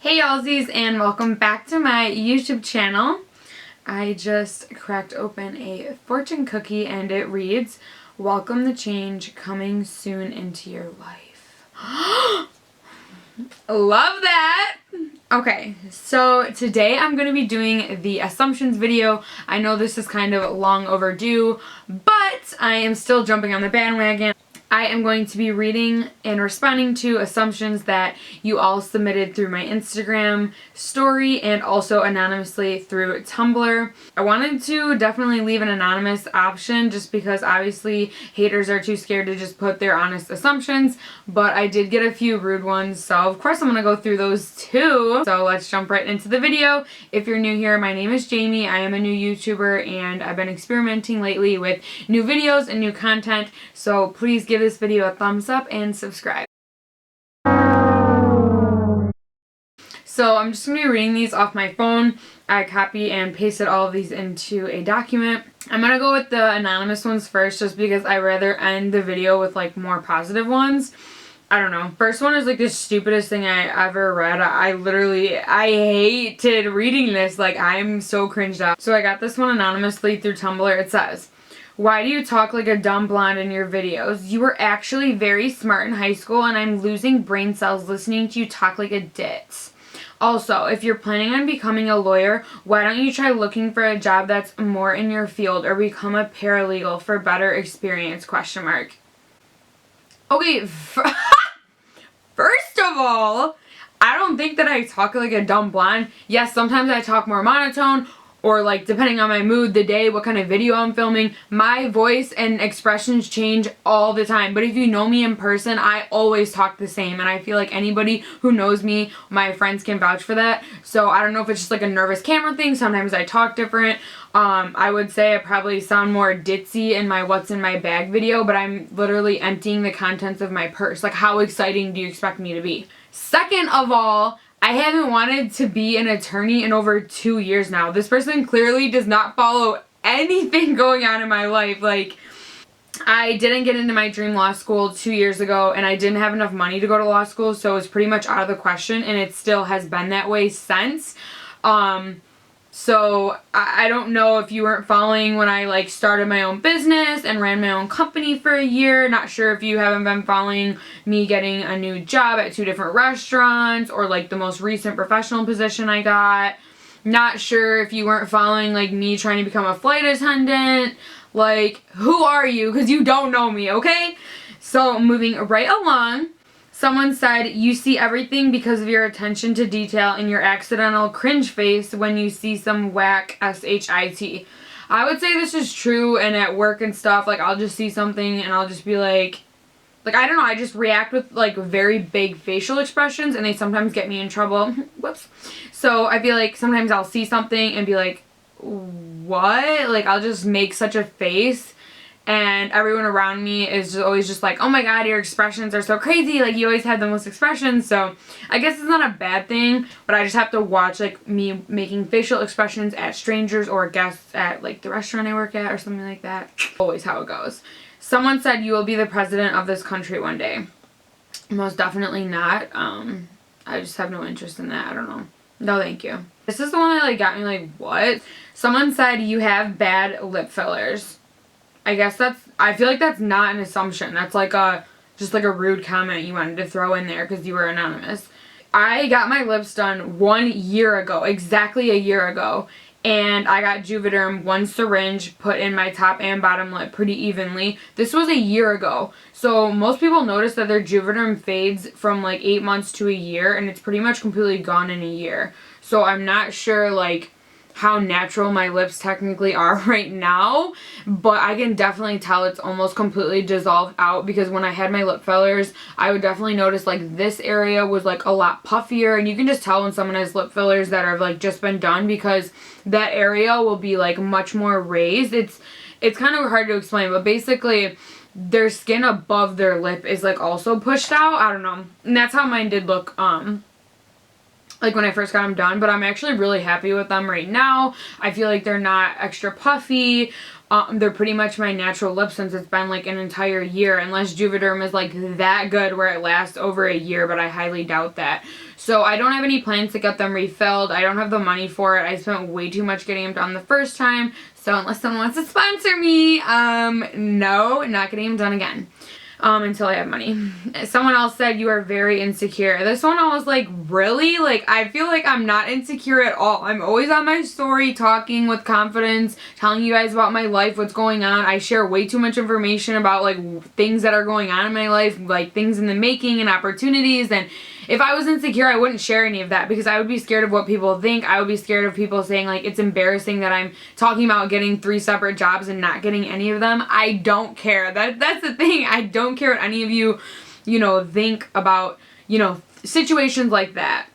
Hey y'allsies, and welcome back to my YouTube channel. I just cracked open a fortune cookie and it reads, "Welcome the change coming soon into your life." Love that! Okay, so today I'm going to be doing the assumptions video. I know this is kind of long overdue, but I am still jumping on the bandwagon. I am going to be reading and responding to assumptions that you all submitted through my Instagram story and also anonymously through Tumblr. I wanted to definitely leave an anonymous option just because obviously haters are too scared to just put their honest assumptions, but I did get a few rude ones, so of course I'm going to go through those too. So let's jump right into the video. If you're new here, my name is Jamie. I am a new YouTuber and I've been experimenting lately with new videos and new content, so please give this video a thumbs up and subscribe. So I'm just going to be reading these off my phone. I copy and pasted all of these into a document. I'm going to go with the anonymous ones first just because I rather end the video with like more positive ones. I don't know. First one is like the stupidest thing I ever read. I hated reading this. Like, I'm so cringed out. So I got this one anonymously through Tumblr. It says, "Why do you talk like a dumb blonde in your videos? You were actually very smart in high school and I'm losing brain cells listening to you talk like a ditz. Also, if you're planning on becoming a lawyer, why don't you try looking for a job that's more in your field or become a paralegal for better experience, ? Okay, first of all, I don't think that I talk like a dumb blonde. Yes, sometimes I talk more monotone, or like depending on my mood, the day, what kind of video I'm filming, my voice and expressions change all the time. But if you know me in person, I always talk the same, and I feel like anybody who knows me, my friends can vouch for that. So I don't know if it's just like a nervous camera thing. Sometimes I talk different. I would say I probably sound more ditzy in my what's in my bag video, but I'm literally emptying the contents of my purse. Like, how exciting do you expect me to be? Second of all, I haven't wanted to be an attorney in over 2 years now. This person clearly does not follow anything going on in my life. Like, I didn't get into my dream law school 2 years ago, and I didn't have enough money to go to law school, so it was pretty much out of the question, and it still has been that way since. So I don't know if you weren't following when I like started my own business and ran my own company for a year. Not sure if you haven't been following me getting a new job at 2 different restaurants or like the most recent professional position I got. Not sure if you weren't following like me trying to become a flight attendant. Like, who are you? Because you don't know me, okay? So moving right along. Someone said, "You see everything because of your attention to detail and your accidental cringe face when you see some whack shit." I would say this is true, and at work and stuff, like, I'll just see something and I'll just be like, I don't know, I just react with, like, very big facial expressions, and they sometimes get me in trouble. Whoops. So I feel like sometimes I'll see something and be like, what? Like, I'll just make such a face. And everyone around me is just always just like, "Oh my god, your expressions are so crazy. Like, you always have the most expressions." So I guess it's not a bad thing, but I just have to watch like me making facial expressions at strangers or guests at like the restaurant I work at or something like that. Always how it goes. Someone said, "You will be the president of this country one day." Most definitely not. I just have no interest in that. I don't know. No, thank you. This is the one that like got me like, what? Someone said, "You have bad lip fillers." I guess I feel like that's not an assumption. That's like just like a rude comment you wanted to throw in there because you were anonymous. I got my lips done 1 year ago, exactly a year ago, and I got Juvederm, 1 syringe put in my top and bottom lip pretty evenly. This was a year ago. So most people notice that their Juvederm fades from like 8 months to a year, and it's pretty much completely gone in a year. So I'm not sure like how natural my lips technically are right now, but I can definitely tell it's almost completely dissolved out because when I had my lip fillers, I would definitely notice like this area was like a lot puffier, and you can just tell when someone has lip fillers that have like just been done because that area will be like much more raised. It's kind of hard to explain, but basically their skin above their lip is like also pushed out. I don't know. And that's how mine did look like when I first got them done, but I'm actually really happy with them right now. I feel like they're not extra puffy. They're pretty much my natural lip since it's been like an entire year, unless Juvederm is like that good where it lasts over a year, but I highly doubt that. So I don't have any plans to get them refilled. I don't have the money for it. I spent way too much getting them done the first time. So unless someone wants to sponsor me, no, not getting them done again. Until I have money. Someone else said, you are very insecure. This one I was like, really? Like, I feel like I'm not insecure at all. I'm always on my story talking with confidence, telling you guys about my life, what's going on. I share way too much information about like things that are going on in my life, like things in the making and opportunities. And if I was insecure, I wouldn't share any of that because I would be scared of what people think. I would be scared of people saying like it's embarrassing that I'm talking about getting 3 separate jobs and not getting any of them. I don't care. That's the thing. I don't care what any of you, think about, situations like that.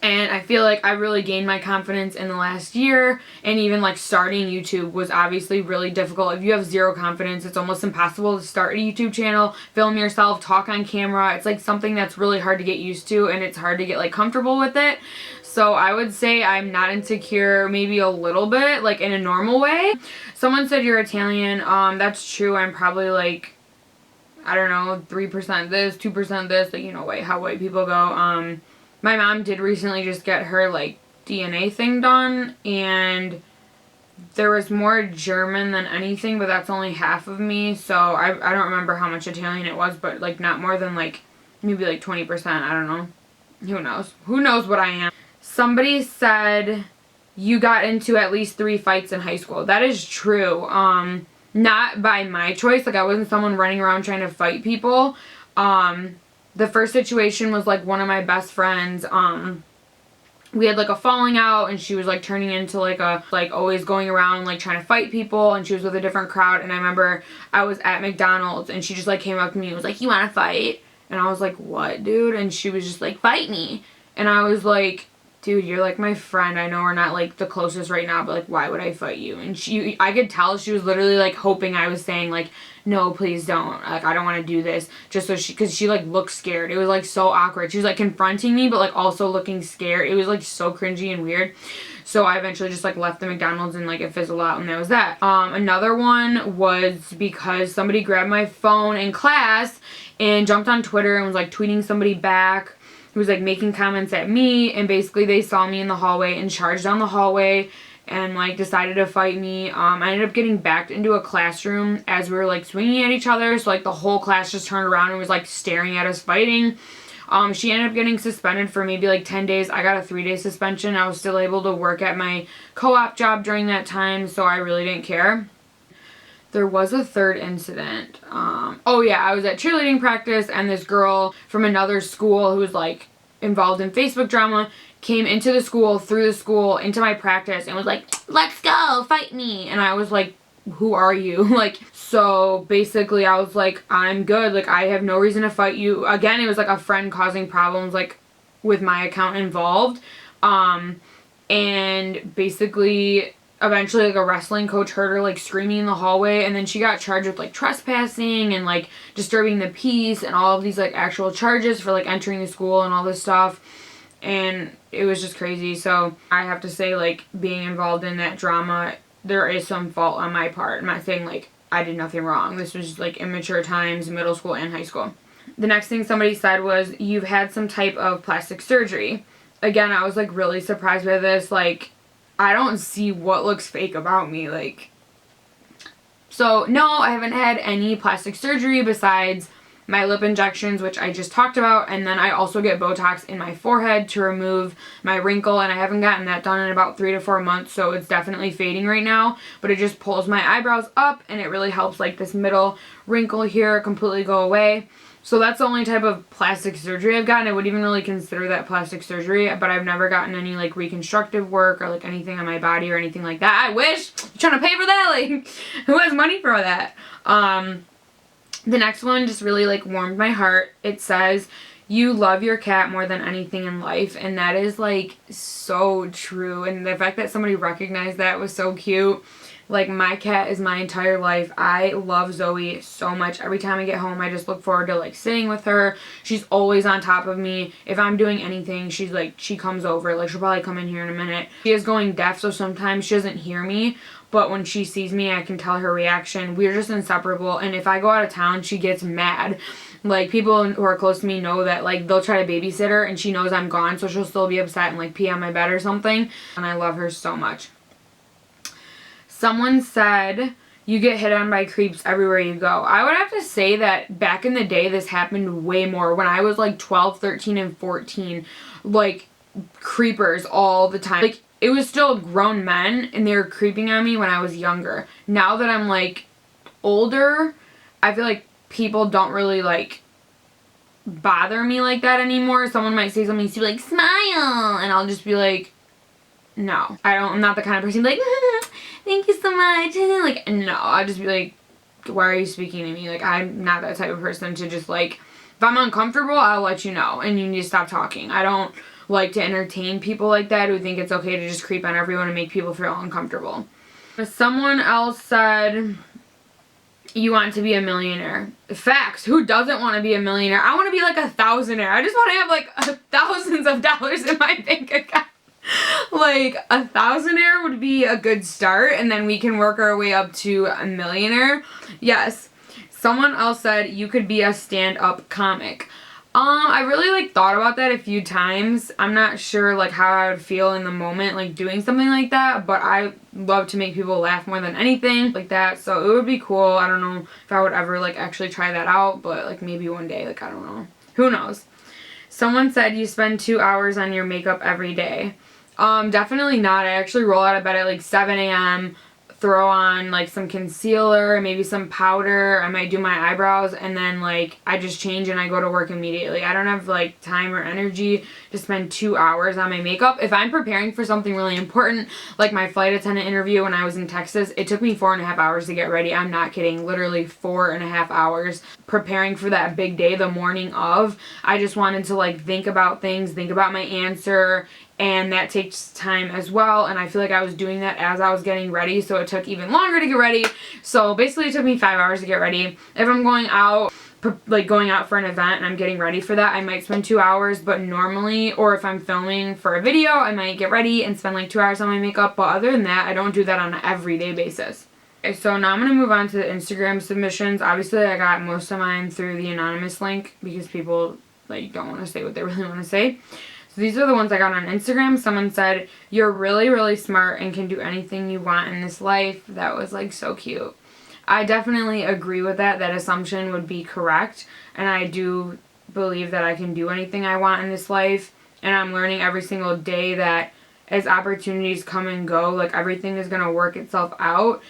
And I feel like I really gained my confidence in the last year, and even like starting YouTube was obviously really difficult. If you have zero confidence, it's almost impossible to start a YouTube channel, film yourself, talk on camera. It's like something that's really hard to get used to, and it's hard to get like comfortable with it. So I would say I'm not insecure, maybe a little bit, like in a normal way. Someone said you're Italian. That's true. I'm probably like, I don't know, 3% this, 2% this, like, how white people go. My mom did recently just get her, like, DNA thing done, and there was more German than anything, but that's only half of me, so I don't remember how much Italian it was, but, like, not more than, like, maybe, like, 20%, I don't know. Who knows? Who knows what I am? Somebody said you got into at least 3 fights in high school. That is true. Not by my choice. Like, I wasn't someone running around trying to fight people. The first situation was like one of my best friends, we had like a falling out, and she was like turning into like a, like always going around like trying to fight people, and she was with a different crowd. And I remember I was at McDonald's and she just like came up to me and was like, you want to fight? And I was like, what, dude? And she was just like, fight me. And I was like, dude, you're like my friend. I know we're not like the closest right now, but like, why would I fight you? And I could tell she was literally like hoping I was saying like, no, please don't. Like, I don't want to do this. Just so because she like looked scared. It was like so awkward. She was like confronting me, but like also looking scared. It was like so cringy and weird. So I eventually just like left the McDonald's, and like it fizzled out, and that was that. Another one was because somebody grabbed my phone in class and jumped on Twitter and was like tweeting somebody back who was like making comments at me, and basically they saw me in the hallway and charged down the hallway and like decided to fight me. I ended up getting backed into a classroom as we were like swinging at each other, so like the whole class just turned around and was like staring at us fighting. She ended up getting suspended for maybe like 10 days. I got a 3-day suspension. I was still able to work at my co-op job during that time, so I really didn't care. There was a third incident. Oh yeah, I was at cheerleading practice, and this girl from another school who was like involved in Facebook drama came into the school, through the school, into my practice, and was like, let's go, fight me. And I was like, who are you? Like, so basically I was like, I'm good. Like, I have no reason to fight you. Again, it was like a friend causing problems, like, with my account involved. And basically, eventually, like, a wrestling coach heard her, like, screaming in the hallway, and then she got charged with, like, trespassing and, like, disturbing the peace and all of these, like, actual charges for, like, entering the school and all this stuff. And it was just crazy. So I have to say, like, being involved in that drama, there is some fault on my part. I'm not saying, like, I did nothing wrong. This was just, like, immature times, middle school and high school. The next thing somebody said was, you've had some type of plastic surgery. Again, I was, like, really surprised by this. Like, I don't see what looks fake about me. Like, so, no, I haven't had any plastic surgery besides my lip injections, which I just talked about, and then I also get Botox in my forehead to remove my wrinkle, and I haven't gotten that done in about 3 to 4 months, so it's definitely fading right now, but it just pulls my eyebrows up, and it really helps like this middle wrinkle here completely go away. So that's the only type of plastic surgery I've gotten. I wouldn't even really consider that plastic surgery, but I've never gotten any like reconstructive work or like anything on my body or anything like that. I wish! I'm trying to pay for that! Like, who has money for that? The next one just really like warmed my heart. It says, you love your cat more than anything in life, and that is like so true, and the fact that somebody recognized that was so cute. Like, my cat is my entire life. I love Zoe so much. Every time I get home, I just look forward to, like, sitting with her. She's always on top of me. If I'm doing anything, she's, like, she comes over. Like, she'll probably come in here in a minute. She is going deaf, so sometimes she doesn't hear me. But when she sees me, I can tell her reaction. We're just inseparable. And if I go out of town, she gets mad. Like, people who are close to me know that, like, they'll try to babysit her and she knows I'm gone, so she'll still be upset and, like, pee on my bed or something. And I love her so much. Someone said, you get hit on by creeps everywhere you go. I would have to say that back in the day, this happened way more. When I was, like, 12, 13, and 14, like, creepers all the time. Like, it was still grown men, and they were creeping on me when I was younger. Now that I'm, like, older, I feel like people don't really, like, bother me like that anymore. Someone might say something to be like, smile, and I'll just be like, no. I'm not the kind of person to be like, thank you so much. Like, no. I'll just be like, why are you speaking to me? Like, I'm not that type of person to just, like, if I'm uncomfortable, I'll let you know, and you need to stop talking. I don't like to entertain people like that who think it's okay to just creep on everyone and make people feel uncomfortable. Someone else said, you want to be a millionaire. Facts. Who doesn't want to be a millionaire? I want to be like a thousandaire. I just want to have like thousands of dollars in my bank account. Like, a thousandaire would be a good start, and then we can work our way up to a millionaire. Yes. Someone else said you could be a stand-up comic. I really, like, thought about that a few times. I'm not sure, like, how I would feel in the moment, like, doing something like that, but I love to make people laugh more than anything like that, so it would be cool. I don't know if I would ever, like, actually try that out, but, like, maybe one day, like, I don't know. Who knows? Someone said you spend 2 hours on your makeup every day. Definitely not. I actually roll out of bed at, like, 7 a.m., throw on, like, some concealer, maybe some powder. I might do my eyebrows, and then, like, I just change and I go to work immediately. I don't have, like, time or energy to spend 2 hours on my makeup. If I'm preparing for something really important, like my flight attendant interview when I was in Texas, it took me 4.5 hours to get ready. I'm not kidding. Literally 4.5 hours preparing for that big day the morning of. I just wanted to, like, think about things, think about my answer, and that takes time as well, and I feel like I was doing that as I was getting ready, so it took even longer to get ready. So basically it took me 5 hours to get ready. If I'm going out, like going out for an event and I'm getting ready for that, I might spend 2 hours, but normally, or if I'm filming for a video, I might get ready and spend like 2 hours on my makeup, but other than that, I don't do that on an everyday basis. Okay, so now I'm going to move on to the Instagram submissions. Obviously, I got most of mine through the anonymous link because people, like, don't want to say what they really want to say. So these are the ones I got on Instagram. Someone said, you're really, really smart and can do anything you want in this life. That was, like, so cute. I definitely agree with that. That assumption would be correct. And I do believe that I can do anything I want in this life. And I'm learning every single day that as opportunities come and go, like, everything is going to work itself out.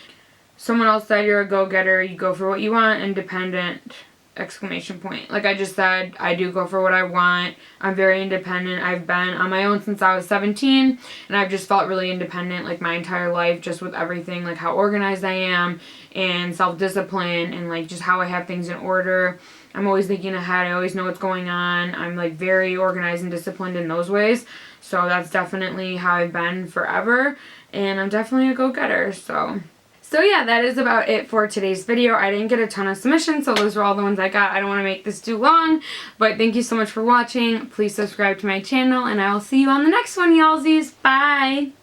Someone else said, you're a go-getter. You go for what you want. Independent. Exclamation point. Like I just said, I do go for what I want. I'm very independent. I've been on my own since I was 17, and I've just felt really independent like my entire life, just with everything, like how organized I am and self-discipline and like just how I have things in order. I'm always thinking ahead. I always know what's going on. I'm like very organized and disciplined in those ways. So that's definitely how I've been forever, and I'm definitely a go-getter. So yeah, that is about it for today's video. I didn't get a ton of submissions, so those were all the ones I got. I don't want to make this too long, but thank you so much for watching. Please subscribe to my channel, and I will see you on the next one, y'allsies. Bye!